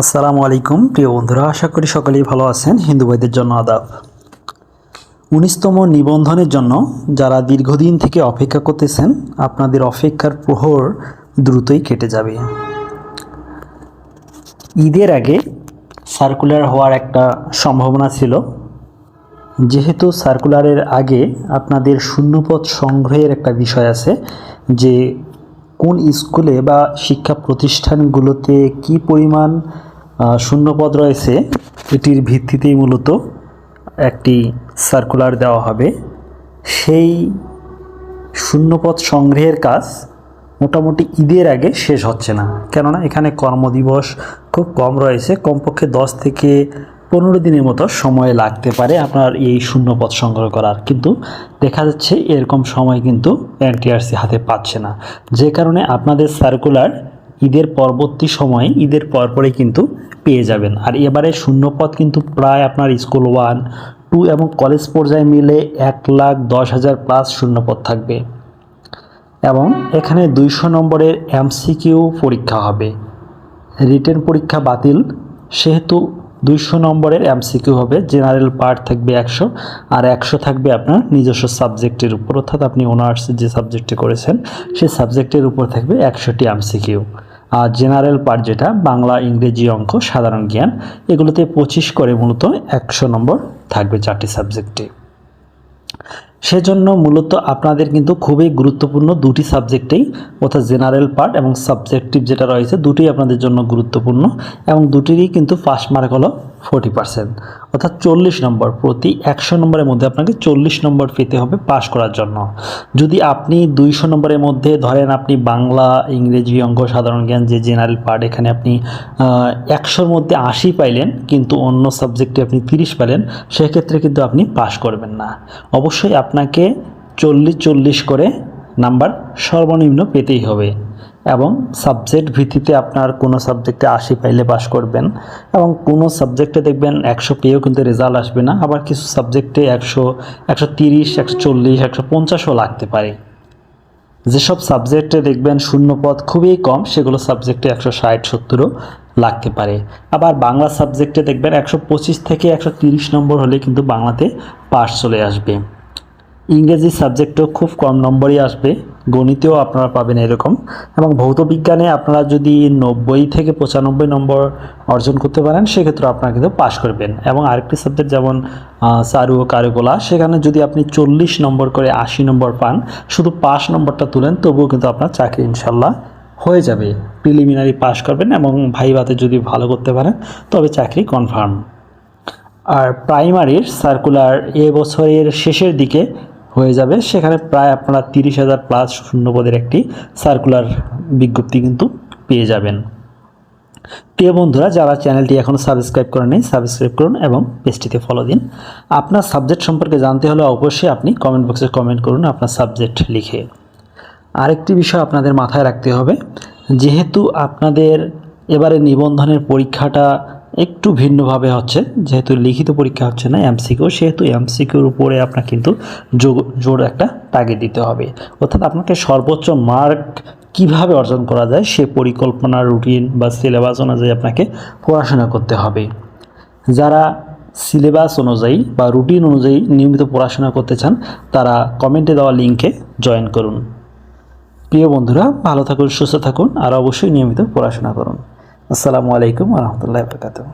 আসসালামু আলাইকুম প্রিয় বন্ধুরা, আশা করি সকলেই ভালো আছেন। হিন্দু ভাইদের জন্য আদাব। 19তম নিবন্ধনের জন্য যারা দীর্ঘদিন থেকে অপেক্ষা করতেছেন, আপনাদের অপেক্ষার প্রহর দ্রুতই কেটে যাবে। ঈদের আগে সার্কুলার হওয়ার একটা সম্ভাবনা ছিল। যেহেতু সার্কুলারের আগে আপনাদের শূন্যপদ সংগ্রহের একটা বিষয় আছে, যে কোন স্কুলে বা শিক্ষা প্রতিষ্ঠানগুলোতে কি পরিমাণ শূন্যপদ রয়েছে, এটির ভিত্তিতেই মূলত একটি সার্কুলার দেওয়া হবে। সেই শূন্যপদ সংগ্রহের কাজ মোটামুটি ঈদের আগে শেষ হচ্ছে না, কেননা এখানে কর্মদিবস খুব কম রয়েছে। কমপক্ষে 10 থেকে 15 দিনের মতো সময় লাগতে পারে আপনার এই শূন্যপদ সংগ্রহ করার, কিন্তু দেখা যাচ্ছে এরকম সময় কিন্তু এনটিআরসি হাতে পাচ্ছে না, যে কারণে আপনাদের সার্কুলার ঈদের পরবর্তী সময়ে, ঈদের পরপরই কিন্তু পেয়ে যাবেন। আর এবারে শূন্যপদ কিন্তু প্রায় আপনার স্কুল 1, 2 এবং কলেজ পর্যায়ে মিলে 1,10,000 প্লাস শূন্যপদ থাকবে। এবং এখানে 200 নম্বরের এমসিকিউ পরীক্ষা হবে। রিটেন পরীক্ষা বাতিল, সেহেতু 200 নম্বরের এমসিকিউ হবে। জেনারেল পার্ট থাকবে 100, আর 100 থাকবে আপনার নিজস্ব সাবজেক্টের উপর, অর্থাৎ আপনি অনার্স যে সাবজেক্টে করেছেন সেই সাবজেক্টের উপর থাকবে 100টি এমসিকিউ। আর জেনারেল পার্ট যেটা বাংলা, ইংরেজি, অঙ্ক, সাধারণ জ্ঞান, এগুলোতে 25 করে মূলত 100 নম্বর থাকবে 4টি সাবজেক্টে। সেজন্য মূলত আপনাদের কিন্তু খুবই গুরুত্বপূর্ণ 2টি সাবজেক্টেই, অর্থাৎ জেনারেল পার্ট এবং সাবজেক্টিভ যেটা রয়েছে, দুটোই আপনাদের জন্য গুরুত্বপূর্ণ। এবং দুটিরই কিন্তু পাস মার্ক হলো 40%, অর্থাৎ 40 নম্বর। প্রতি 100 নম্বরের মধ্যে আপনাকে 40 নম্বর পেতে হবে পাস করার জন্য। যদি আপনি 200 নম্বরের মধ্যে ধরেন, আপনি বাংলা, ইংরেজি, অঙ্ক, সাধারণ জ্ঞান যে জেনারেল পার্ট, এখানে আপনি 100-র মধ্যে 80 পাইলেন, কিন্তু অন্য সাবজেক্টে আপনি 30 পেলেন, সেক্ষেত্রে কিন্তু আপনি পাস করবেন না। অবশ্যই আপনাকে 40-40 করে নাম্বার সর্বনিম্ন পেতেই হবে। এবং সাবজেক্ট ভিত্তিতে আপনার কোনো সাবজেক্টে 80 পাইলে পাস করবেন, এবং কোনো সাবজেক্টে দেখবেন 100 পেয়েও কিন্তু রেজাল্ট আসবে না। আবার কিছু সাবজেক্টে 100, 130, 140, 150ও লাগতে পারে। যেসব সাবজেক্টে দেখবেন শূন্যপদ খুবই কম, সেগুলো সাবজেক্টে 160-170ও লাগতে পারে। আবার বাংলা সাবজেক্টে দেখবেন 125 থেকে 130 নম্বর হলে কিন্তু বাংলাতে পাস চলে আসবে। ইংরেজি সাবজেক্টেও খুব কম নম্বরই আসবে, গণিতেও আপনারা পাবেন এরকম। এবং ভৌত বিজ্ঞানে আপনারা যদি 90 থেকে 95 নম্বর অর্জন করতে পারেন, সেক্ষেত্রে আপনারা কিন্তু পাস করবেন। এবং আরেকটি সাবজেক্ট যেমন চারু ও কারুকলা, সেখানে যদি আপনি 40 নম্বর করে 80 নম্বর পান, শুধু পাস নম্বরটা তুলেন, তবুও কিন্তু আপনার চাকরি ইনশাল্লাহ হয়ে যাবে। প্রিলিমিনারি পাস করবেন এবং ভাইভাতে যদি ভালো করতে পারেন, তবে চাকরি কনফার্ম। আর প্রাইমারির সার্কুলার এবছরের শেষের দিকে হয়ে যাবে, সেখানে প্রায় আপনারা 30,000 প্লাস শূন্যপদের একটি সার্কুলার বিজ্ঞপ্তি কিন্তু পেয়ে যাবেন। প্রিয় বন্ধুরা, যারা চ্যানেলটি এখনও সাবস্ক্রাইব করেননি, সাবস্ক্রাইব করুন এবং পেজটিতে ফলো দিন। আপনার সাবজেক্ট সম্পর্কে জানতে হলে অবশ্যই আপনি কমেন্ট বক্সে কমেন্ট করুন আপনার সাবজেক্ট লিখে। আরেকটি বিষয় আপনাদের মাথায় রাখতে হবে, যেহেতু আপনাদের এবারে নিবন্ধনের পরীক্ষাটা একটু ভিন্নভাবে হচ্ছে, যেহেতু লিখিত পরীক্ষা হচ্ছে না, এমসিকিউ, সেহেতু এমসিকিউর উপরে আপনার কিন্তু জোর একটা তাগিদ দিতে হবে। অর্থাৎ আপনাকে সর্বোচ্চ মার্ক কিভাবে অর্জন করা যায়, সে পরিকল্পনা, রুটিন বা সিলেবাস অনুযায়ী আপনাকে পড়াশোনা করতে হবে। যারা সিলেবাস অনুযায়ী বা রুটিন অনুযায়ী নিয়মিত পড়াশোনা করতে চান, তারা কমেন্টে দেওয়া লিঙ্কে জয়েন করুন। প্রিয় বন্ধুরা, ভালো থাকুন, সুস্থ থাকুন, আর অবশ্যই নিয়মিত পড়াশোনা করুন। আসসালামু আলাইকুম ওয়া রাহমাতুল্লাহি ওয়া বারাকাতুহু।